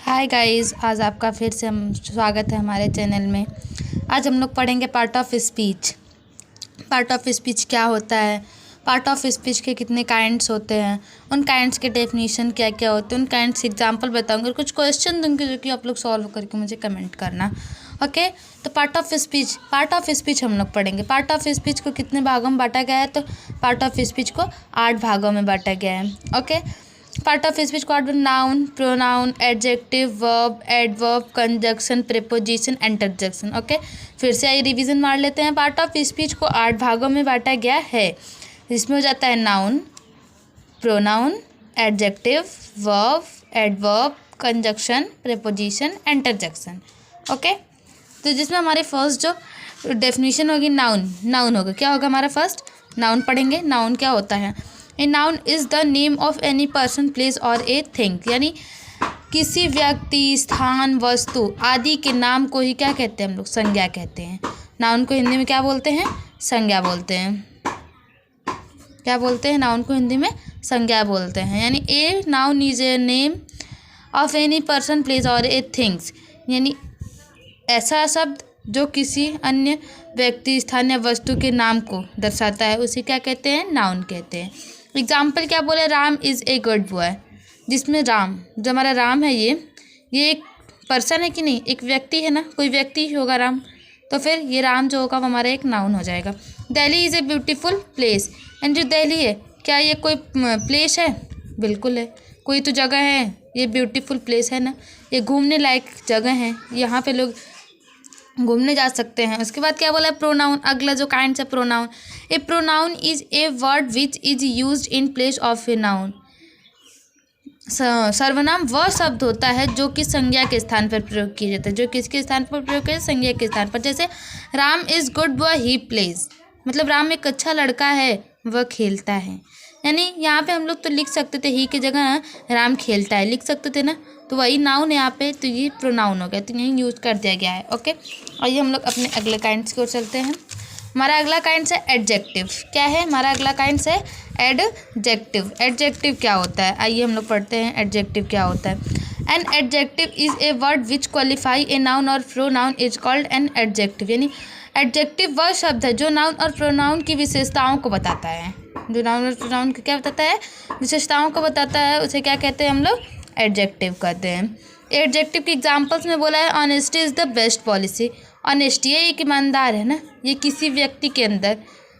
Hi guys, आज आपका फिर से हम स्वागत है हमारे चैनल में। आज हम लोग पढ़ेंगे part of speech. Part of speech क्या होता है, पार्ट ऑफ स्पीच के कितने काइंड्स होते हैं, उन काइंड्स के डेफिनेशन क्या क्या होते हैं, उन काइंड्स एग्जांपल बताऊंगी और कुछ क्वेश्चन दूंगी जो कि आप लोग सॉल्व करके मुझे कमेंट करना। ओके, तो पार्ट ऑफ स्पीच हम लोग पढ़ेंगे। पार्ट ऑफ स्पीच को कितने भागों में बांटा गया है, तो पार्ट ऑफ स्पीच को 8 भागों में बांटा गया है। ओके, पार्ट ऑफ स्पीच को noun, pronoun, adjective, verb, adverb, conjunction, preposition, interjection. Okay, फिर से आई रिवीजन मार लेते हैं। पार्ट ऑफ स्पीच को 8 भागों में बांटा गया है, जिसमें हो जाता है noun, pronoun, adjective, verb, adverb, conjunction, preposition, interjection. Okay, तो जिसमें हमारे फर्स्ट जो डेफिनेशन होगी नाउन होगा। क्या होगा हमारा फर्स्ट? नाउन पढ़ेंगे। नाउन क्या होता है? A noun is the name of any person, place और ए थिंग, यानी किसी व्यक्ति, स्थान, वस्तु आदि के नाम को ही क्या कहते हैं हम लोग? संज्ञा कहते हैं। नाउन को हिंदी में क्या बोलते हैं? संज्ञा बोलते हैं। क्या बोलते हैं? नाउन को हिंदी में संज्ञा बोलते हैं। यानी a noun is a name of any person, place और ए थिंग्स, यानी ऐसा शब्द जो किसी अन्य व्यक्ति, स्थान या वस्तु के नाम को दर्शाता है, उसे क्या कहते हैं? नाउन कहते हैं। एग्जाम्पल क्या बोले? Ram is a good boy, जिसमें राम, जो हमारा राम है, ये एक पर्सन है कि नहीं? एक व्यक्ति है ना, कोई व्यक्ति होगा राम, तो फिर ये राम जो होगा वो हमारा एक नाउन हो जाएगा। Delhi is a beautiful place, and जो दिल्ली है, क्या ये कोई प्लेस है? बिल्कुल है, कोई तो जगह है, ये ब्यूटीफुल प्लेस है ना, ये घूमने लायक जगह है, यहाँ पे लोग घूमने जा सकते हैं। उसके बाद क्या बोला है? प्रोनाउन। अगला जो काइंड है pronoun. A pronoun is a word which is used in place of a noun. सर्वनाम वह शब्द होता है जो कि संज्ञा के स्थान पर प्रयोग किया जाता है। जो किसके स्थान पर प्रयोग किया? संज्ञा के स्थान पर। जैसे Ram is good boy, he plays, मतलब राम एक अच्छा लड़का है, वह खेलता है। यानी यहाँ पे हम लोग तो लिख सकते थे ही की जगह राम खेलता है, लिख सकते थे ना, तो वही नाउन है यहाँ पे, तो ये प्रोनाउन हो गया, तो यही यूज़ कर दिया गया है। ओके, आइए हम लोग अपने अगले काइंड्स की ओर चलते हैं। हमारा अगला काइंड्स है एडजेक्टिव। क्या है हमारा अगला काइंड्स है? एडजेक्टिव। एडजेक्टिव क्या होता है? आइए हम लोग पढ़ते हैं एडजेक्टिव क्या होता है। An adjective is a word which qualify a noun or pronoun is called an adjective. यानी एडजेक्टिव वह शब्द है जो नाउन और प्रोनाउन की विशेषताओं को बताता है। जो नाउन और प्रोनाउन को क्या बताता है? विशेषताओं को बताता है, उसे क्या कहते हैं हम लोग? एडजेक्टिव कहते हैं। एडजेक्टिव के एग्जाम्पल्स में बोला है honesty is the best policy. Honesty है, एक ईमानदार है ना, ये किसी व्यक्ति के अंदर,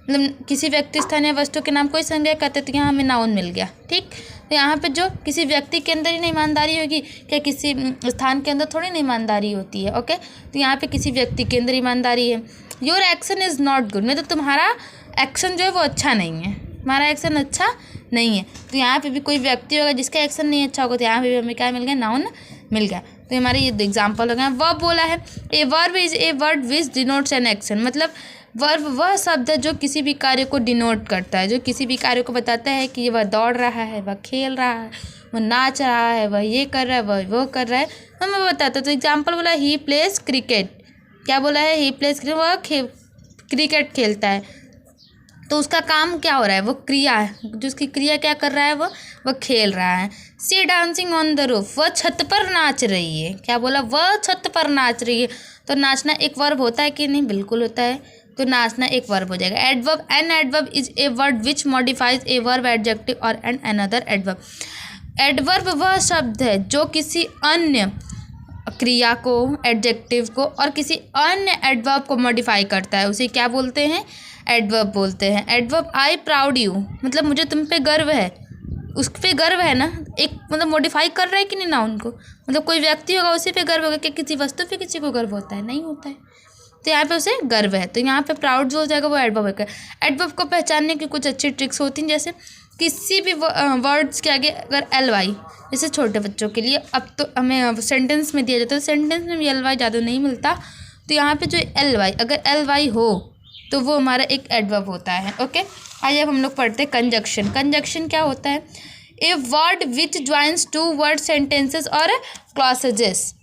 मतलब किसी व्यक्ति, स्थान या वस्तु के नाम कोई संज्ञा कहते, तो यहाँ हमें नाउन मिल गया। ठीक, तो यहाँ पे जो किसी व्यक्ति के अंदर ही नहीं ईमानदारी होगी, क्या किसी स्थान के अंदर थोड़ी ना ईमानदारी होती है? ओके, तो यहाँ पे किसी व्यक्ति के अंदर ईमानदारी है। Your action is not good, मतलब तुम्हारा एक्शन जो है वो अच्छा नहीं है, हमारा एक्शन अच्छा नहीं है। तो यहाँ पे भी कोई व्यक्ति होगा जिसका एक्शन नहीं अच्छा होगा, तो यहाँ पे भी हमें क्या मिल गया? नाउन मिल गया। तो हमारे ये एग्जाम्पल हो गया। वर्ब बोला है, a verb is a word which denotes an action, मतलब वर्ब वह शब्द है जो किसी भी कार्य को डिनोट करता है, जो किसी भी कार्य को बताता है कि वह दौड़ रहा है, वह खेल रहा है, वह नाच रहा है, वह ये कर रहा है, वह वो कर रहा है, हमें बताता है। तो एग्जाम्पल बोला ही प्लेस क्रिकेट। क्या बोला है? ही प्लेस क्रिकेट, वह क्रिकेट खेलता है, तो उसका काम क्या हो रहा है? वो क्रिया है, जो उसकी क्रिया क्या कर रहा है? वह खेल रहा है। सी डांसिंग ऑन द रूफ, वह छत पर नाच रही है। क्या बोला? वह छत पर नाच रही है। तो नाचना एक वर्ब होता है कि नहीं? बिल्कुल होता है, तो नाचना एक वर्ब हो जाएगा। Adverb, an adverb is a word which modifies a verb, adjective और एन अनदर एडवर्ब। एडवर्ब वह शब्द है जो किसी अन्य क्रिया को, एडजेक्टिव को और किसी अन्य एडवर्ब को मॉडिफाई करता है, उसे क्या बोलते हैं? एडवर्ब बोलते हैं। एडवर्ब आई प्राउड यू, मतलब मुझे तुम पे गर्व है, उस पे गर्व है ना, एक मतलब मॉडिफाई कर रहा है कि नहीं नाउन को, मतलब कोई व्यक्ति होगा उसी पे गर्व होगा, कि किसी वस्तु पे किसी को गर्व होता है? नहीं होता है, तो यहाँ पे उसे गर्व है, तो यहाँ पे प्राउड जो हो जाएगा वो एडवर्ब होगा। एडवर्ब को पहचानने की कुछ अच्छी ट्रिक्स होती हैं, जैसे किसी भी वर्ड्स के आगे अगर एल वाई, जैसे छोटे बच्चों के लिए अब तो हमें सेंटेंस में दिया जाता है, सेंटेंस में भी एल वाई ज़्यादा नहीं मिलता, तो यहाँ पे जो एल वाई, अगर एल वाई हो तो वो हमारा एक एडवर्ब होता है। ओके, आइए अब हम लोग पढ़ते हैं कंजक्शन। कंजक्शन क्या होता है? A word which joins two word, sentences और क्लॉसेजेस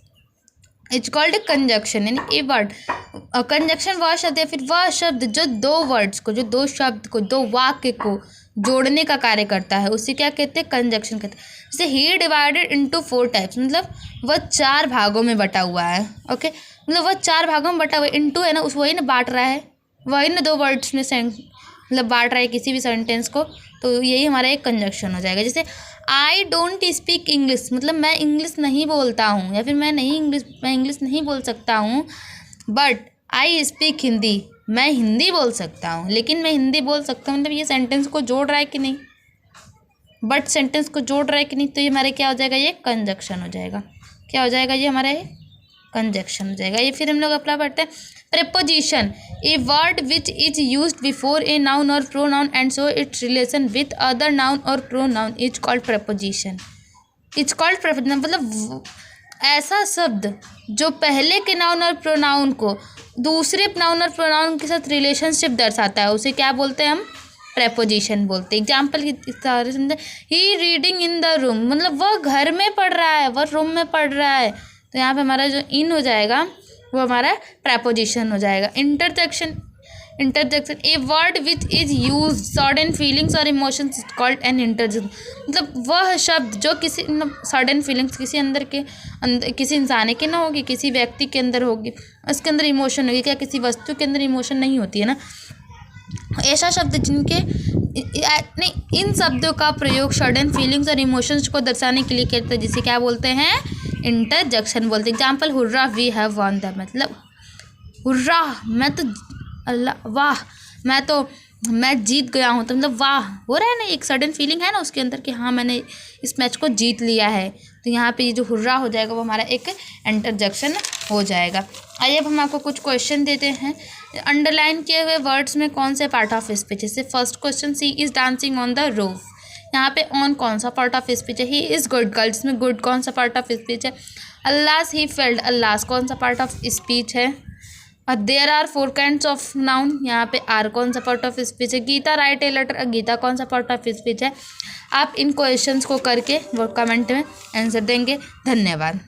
इट्स कॉल्ड कंजक्शन। यानी ए वर्ड, कंजक्शन वह शब्द है, फिर वह शब्द जो दो वर्ड्स को, जो दो शब्द को, दो वाक्य को, जोड़ने का कार्य करता है, उसे क्या कहते हैं, कंजक्शन कहते हैं। जैसे ही डिवाइडेड इनटू 4 टाइप्स, मतलब वह 4 भागों में बटा हुआ है। ओके, मतलब वह 4 भागों में बटा हुआ है। इनटू है ना, उस वही ना बांट रहा है, वही ना 2 वर्ड्स में मतलब बांट रहा है किसी भी सेंटेंस को, तो यही हमारा एक कंजक्शन हो जाएगा। जैसे आई डोंट स्पीक इंग्लिश, मतलब मैं इंग्लिश नहीं बोलता हूँ, या फिर मैं इंग्लिश नहीं बोल सकता हूँ। बट आई स्पीक हिंदी, मैं हिंदी बोल सकता हूँ, लेकिन मैं हिंदी बोल सकता हूँ, मतलब ये सेंटेंस को जोड़ रहा है कि नहीं, बट सेंटेंस को जोड़ रहा है कि नहीं, तो ये हमारे क्या हो जाएगा, ये कंजक्शन हो जाएगा। क्या हो जाएगा, ये हमारा कंजक्शन हो जाएगा। ये फिर हम लोग अपना पढ़ते हैं preposition, a word which is used before a noun or pronoun and show its relation with other noun or pronoun is called preposition. It's called preposition, मतलब ऐसा शब्द जो पहले के नाउन और प्रोनाउन को दूसरे नाउन और प्रोनाउन के साथ रिलेशनशिप दर्शाता है, उसे क्या बोलते हैं हम, प्रेपोजिशन बोलते हैं। एग्जाम्पल की तरह समझे, ही रीडिंग इन द रूम, मतलब वह घर में पढ़ रहा है, वह रूम में पढ़ रहा है, तो यहाँ पे हमारा जो इन हो जाएगा वो हमारा प्रेपोजिशन हो जाएगा। Interjection, a word which is use sudden feelings or emotions is called an interjection, मतलब वह शब्द जो किसी सडन फीलिंग्स किसी किसी इंसान के ना होगी, किसी व्यक्ति के अंदर होगी, उसके अंदर इमोशन होगी, क्या किसी वस्तु के अंदर इमोशन नहीं होती है ना, ऐसा शब्द जिनके नहीं, इन शब्दों का प्रयोग सडन फीलिंग्स और इमोशंस को दर्शाने के लिए करते हैं, जिसे क्या बोलते हैं, इंटरजेक्शन बोलते हैं। Example, hurrah we have won the, मतलब हुर्रा मैं तो, अल्लाह वाह मैं जीत गया हूँ, तो मतलब वाह हो रहा है ना, एक सडन फीलिंग है ना उसके अंदर कि हाँ मैंने इस मैच को जीत लिया है, तो यहाँ पे ये जो हुर्रा हो जाएगा वो हमारा एक इंटरजेक्शन हो जाएगा। आइए अब हम आपको कुछ क्वेश्चन देते हैं। अंडरलाइन किए हुए वर्ड्स में कौन से पार्ट ऑफ स्पीच, जैसे first question, she is dancing on the roof, यहाँ पे ऑन कौन सा पार्ट ऑफ स्पीच है, ही इज़ गुड गर्ल, जिसमें गुड कौन सा पार्ट ऑफ स्पीच है, अल्लास ही फेल्ड, अल्लास कौन सा पार्ट ऑफ स्पीच है, और there are 4 kinds of noun, यहाँ पे आर कौन सा पार्ट ऑफ स्पीच है, Geeta write a letter, Geeta कौन सा पार्ट ऑफ स्पीच है। आप इन क्वेश्चंस को करके वो कमेंट में आंसर देंगे। धन्यवाद।